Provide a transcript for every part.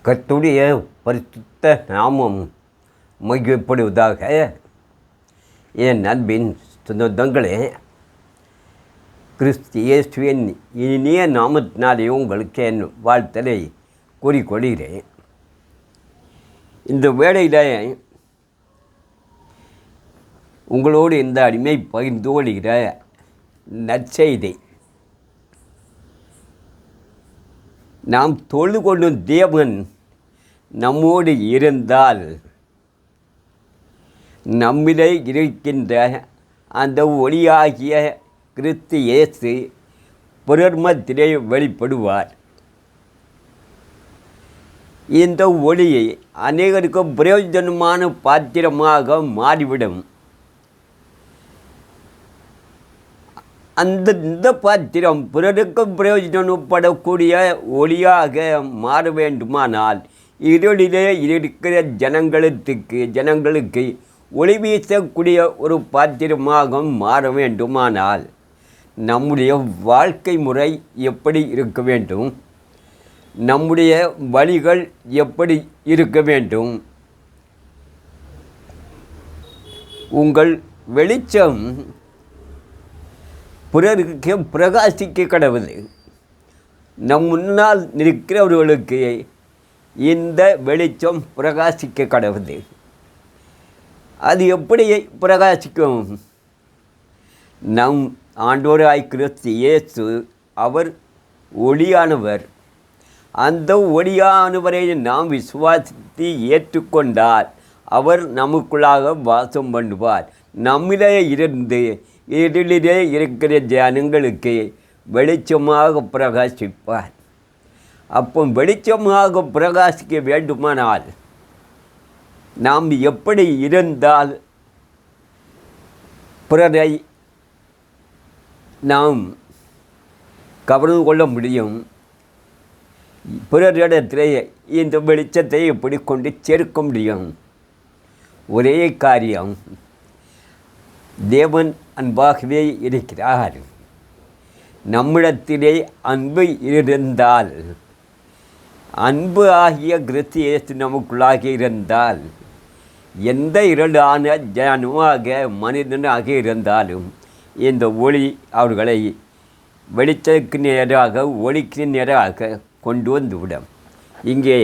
கர்த்தருடைய பரிசுத்த நாமம் மகிழ்ப்படுவதாக. என் அன்பின் சொந்தங்களே, கிறிஸ்து இயேசுவின் இனிய நாமத்தினாலே உங்களுக்கு என் வாழ்த்தலை கூறிக்கொள்கிறேன். இந்த வேளையில் உங்களோடு இந்த அடிமை பகிர்ந்து கொள்கிற நற்செய்தி, நாம் தொழுது கொள்ளும் தேவன் நம்மோடு இருந்தால் நம்மிலே இருக்கின்ற அந்த ஒளியாகிய கிறிஸ்து இயேசு பிறர் மத்தியிலே வெளிப்படுவார். இந்த ஒளியை அநேகருக்கு பிரயோஜனமான பாத்திரமாக மாறிவிடும். இந்த பாத்திரம் பிறருக்கு பிரயோஜனப்படக்கூடிய ஒளியாக மாற வேண்டுமானால், இருளிலே இருக்கிற ஜனங்களுக்கு ஒளி வீசக்கூடிய ஒரு பாத்திரமாக மாற வேண்டுமானால், நம்முடைய வாழ்க்கை முறை எப்படி இருக்க வேண்டும், நம்முடைய வழிகள் எப்படி இருக்க வேண்டும். உங்கள் வெளிச்சம் பிறருக்கு பிரகாசிக்க கடவுது. நம் முன்னால் நிற்கிறவர்களுக்கு இந்த வெளிச்சம் பிரகாசிக்க கடவுது. அது எப்படி பிரகாசிக்கும்? நம் ஆண்டவராய் கிறிஸ்து இயேசு அவர் ஒளியானவர். அந்த ஒளியானவரை நாம் விசுவாசித்து ஏற்றுக்கொண்டால் அவர் நமக்குள்ளாக வாசம் பண்ணுவார். நம்மிலே இருந்து இருளிலே இருக்கிற ஜனங்களுக்கு வெளிச்சமாக பிரகாசிப்பார். அப்போ வெளிச்சமாக பிரகாசிக்க வேண்டுமானால் நாம் எப்படி இருந்தால் பிறரை நாம் கவர்ந்து கொள்ள முடியும்? பிறரிடத்திலே இந்த வெளிச்சத்தை எப்படி கொண்டு சேர்க்க முடியும்? ஒரே காரியம், தேவன் அன்பாகவே இருக்கிறார். நம்மிடத்திலே அன்பு இருந்தால், அன்பு ஆகிய கிறிஸ்து இயேசு நமக்குள்ளாக இருந்தால், எந்த இருளான ஜனமாக மனிதனாக இருந்தாலும் இந்த ஒளி அவர்களை வெளிச்சத்துக்கு நேராக ஒளிக்கு நேராக கொண்டு வந்துவிடும். இங்கே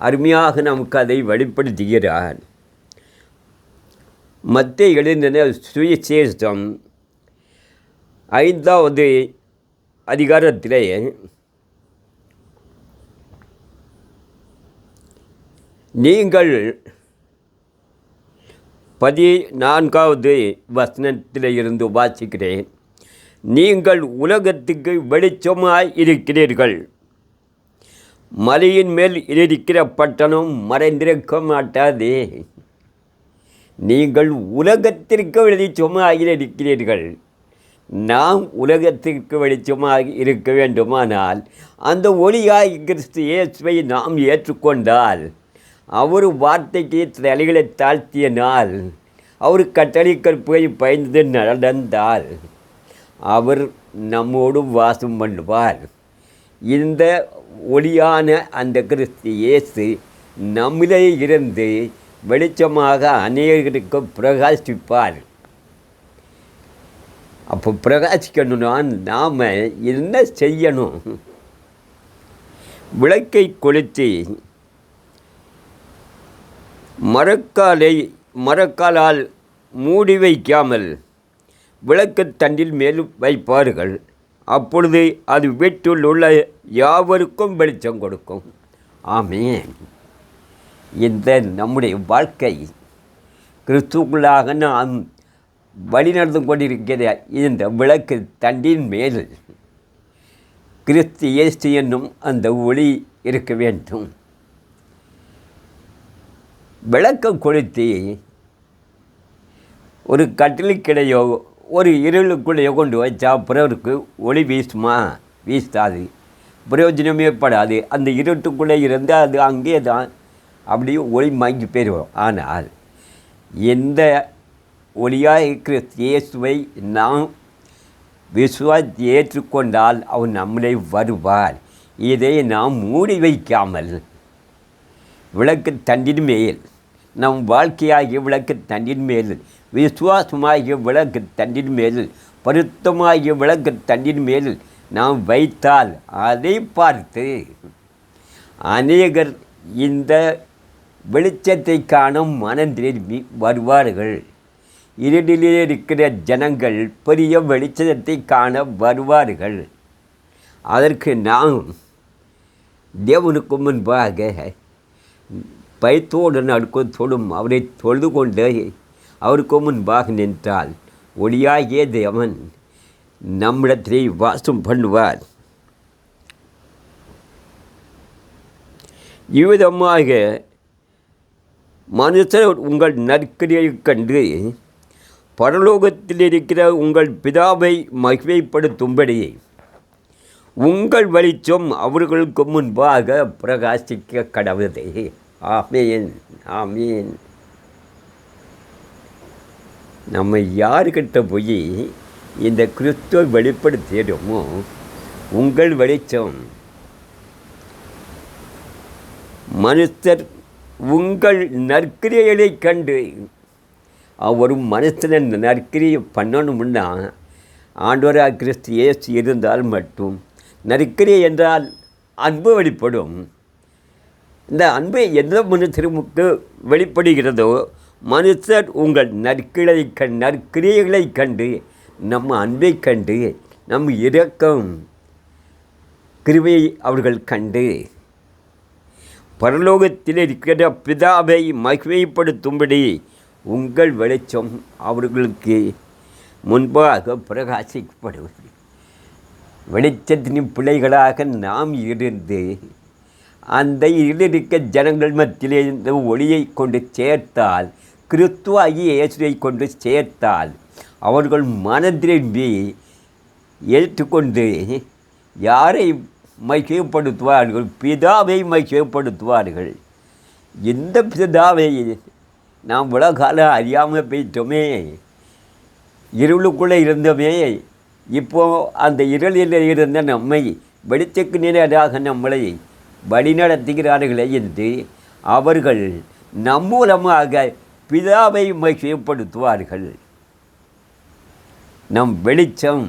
அருமையாக நமக்கு அதை வெளிப்படுத்துகிறார். மத்தேயு எழுதின சுவிசேஷம் 5வது அதிகாரத்திலே நீங்கள் 14வது வசனத்தில் இருந்து வாசிக்கிறேன். நீங்கள் உலகத்துக்கு வெளிச்சமாய் இருக்கிறீர்கள். மலையின் மேல் இருக்கிற பட்டணம் மறைந்திருக்க மாட்டாதே. நீங்கள் உலகத்திற்கு வெளிச்சமாக இருக்கிறீர்கள். நாம் உலகத்திற்கு வெளிச்சமாக இருக்க வேண்டுமானால் அந்த ஒளியாய் கிறிஸ்து இயேசுவை நாம் ஏற்றுக்கொண்டால், அவர் வார்த்தைக்கு தலைகளை தாழ்த்தியனால், அவர் கட்டளை கற்பை பயந்து நடந்தால், அவர் நம்மோடு வாசம் பண்ணுவார். இந்த ஒளியான அந்த கிறிஸ்து இயேசு நம்மிலே இருந்து வெளிச்சமாக அநேகருக்கு பிரகாசிப்பார். அப்போ பிரகாசிக்கணும்னா நாம் என்ன செய்யணும்? விளக்கை கொளுத்தி மரக்காலால் மூடி வைக்காமல் விளக்கு தண்டில் மேலும் வைப்பார்கள். அப்பொழுது அது வீட்டில் உள்ள யாவருக்கும் வெளிச்சம் கொடுக்கும். ஆமென். இந்த நம்முடைய வாழ்க்கை கிறிஸ்துக்குள்ளாக நாம் வழி நடந்து கொண்டிருக்கிற இந்த விளக்கு தண்டின் மேல் கிறிஸ்து இயேசு என்னும் அந்த ஒளி இருக்க வேண்டும். விளக்கம் கொளுத்தி ஒரு கட்டிலுக்கிடையோ ஒரு இருளுக்குள்ளேயோ கொண்டு வச்சா பிறருக்கு ஒளி வீசுமா? வீசாது, பிரயோஜனமே படாது. அந்த இருட்டுக்குள்ளே இருந்து அது அங்கே தான் அப்படியே ஒளி மங்கி போயிடும். ஆனால் எந்த ஒளியாய் கிறிஸ்து இயேசுவை நாம் விசுவாசி ஏற்றுக்கொண்டால் அவர் நம்மளை வருவார். இதை நாம் மூடி வைக்காமல் விளக்கு தண்டின் மேல், நம் வாழ்க்கையாகிய விளக்கு தண்டின் மேல், விசுவாசமாகிய விளக்கு தண்டின் மேல், பருத்தமாகிய விளக்கு தண்டின் மேல் நாம் வைத்தால் அதை பார்த்து அநேகர் இந்த வெளிச்சத்தை காண மனம் திரும்பி வருவார்கள். இருளிலே இருக்கிற ஜனங்கள் பெரிய வெளிச்சத்தை காண வருவார்கள். அதற்கு நாம் தேவனுக்கு முன்பாக பயத்தோடு நடுக்கத்தோடும் அவரை தொழுது கொண்டு அவருக்கு முன்பாக நின்றால் ஒளியாகிய தேவன் நம்மிடத்திலே வாசம் பண்ணுவார். இவ்விதமாக மனுஷர் உங்கள் நற்கிரியை கண்டு பரலோகத்தில் இருக்கிற உங்கள் பிதாவை மகிமைப்படுத்தும்படி உங்கள் வெளிச்சம் அவர்களுக்கு முன்பாக பிரகாசிக்க கடவுளே. ஆமேன், ஆமேன். நம்ம யாருக்கிட்ட போய் இந்த கிறிஸ்துவை வெளிப்படுத்திடுமோ உங்கள் வெளிச்சம் மனுஷர் உங்கள் நற்கிரியைகளை கண்டு, ஒரு மனுஷன் நற்கிரியை பண்ணணும்னா ஆண்டவராக கிறிஸ்து இயேசு இருந்தால் மட்டும். நற்கிரியை என்றால் அன்பு வெளிப்படும். இந்த அன்பை எந்த மனுஷருக்கு வெளிப்படுகிறதோ மனுஷர் உங்கள் நற்கிரியைகளை கண்டு, நம்ம அன்பை கண்டு, நம் இரக்கம் கிருபையை அவர்கள் கண்டு பரலோகத்தில் இருக்கிற பிதாவை மகிமைப்படுத்தும்படி உங்கள் வெளிச்சம் அவர்களுக்கு முன்பாக பிரகாசிக்கப்படுவது. வெளிச்சத்தின் பிள்ளைகளாக நாம் இருந்து அந்த இருக்க ஜனங்கள் மத்தியிலே இந்த ஒளியை கொண்டு சேர்த்தால், கிறிஸ்துவாகிய இயேசுவை கொண்டு சேர்த்தால், அவர்கள் மனதிரும்பி ஏற்றுக்கொண்டு யாரை மகிமைப்படுத்துவார்கள்? பிதாவை மகிமைப்படுத்துவார்கள். இந்த பிதாவை நாம் உலகால அறியாமல் போயிட்டோமே, இருளுக்குள்ளே இருந்தோமே. இப்போது அந்த இருளில் இருந்த நம்மை வெளிச்சக்கு நேராக நம்மளை வழிநடத்துகிறார்களே என்று அவர்கள் நம் மூலமாக பிதாவை மகிமைப்படுத்துவார்கள். நம் வெளிச்சம்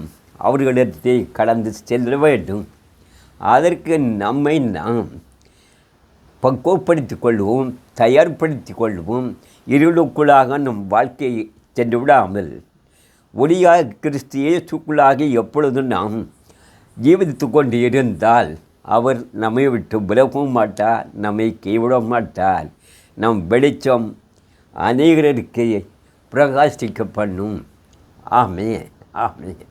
அவர்களிடத்தை கடந்து செல்ல வேண்டும். அதற்கு நம்மை நாம் பக்குவப்படுத்திக் கொள்வோம், தயார்படுத்திக் கொள்வோம். இருளுக்குள்ளாக நம் வாழ்க்கையை சென்று விடாமல் ஒளியாக கிறிஸ்து இயேசுக்குள்ளாக எப்பொழுதும் நாம் ஜீவித்து கொண்டு இருந்தால் அவர் நம்மை விட்டு விலகவும் மாட்டார், நம்மை கைவிட மாட்டார். நம் வெளிச்சம் அநேகருக்கு பிரகாசிக்க பண்ணும். ஆமென், ஆமென்.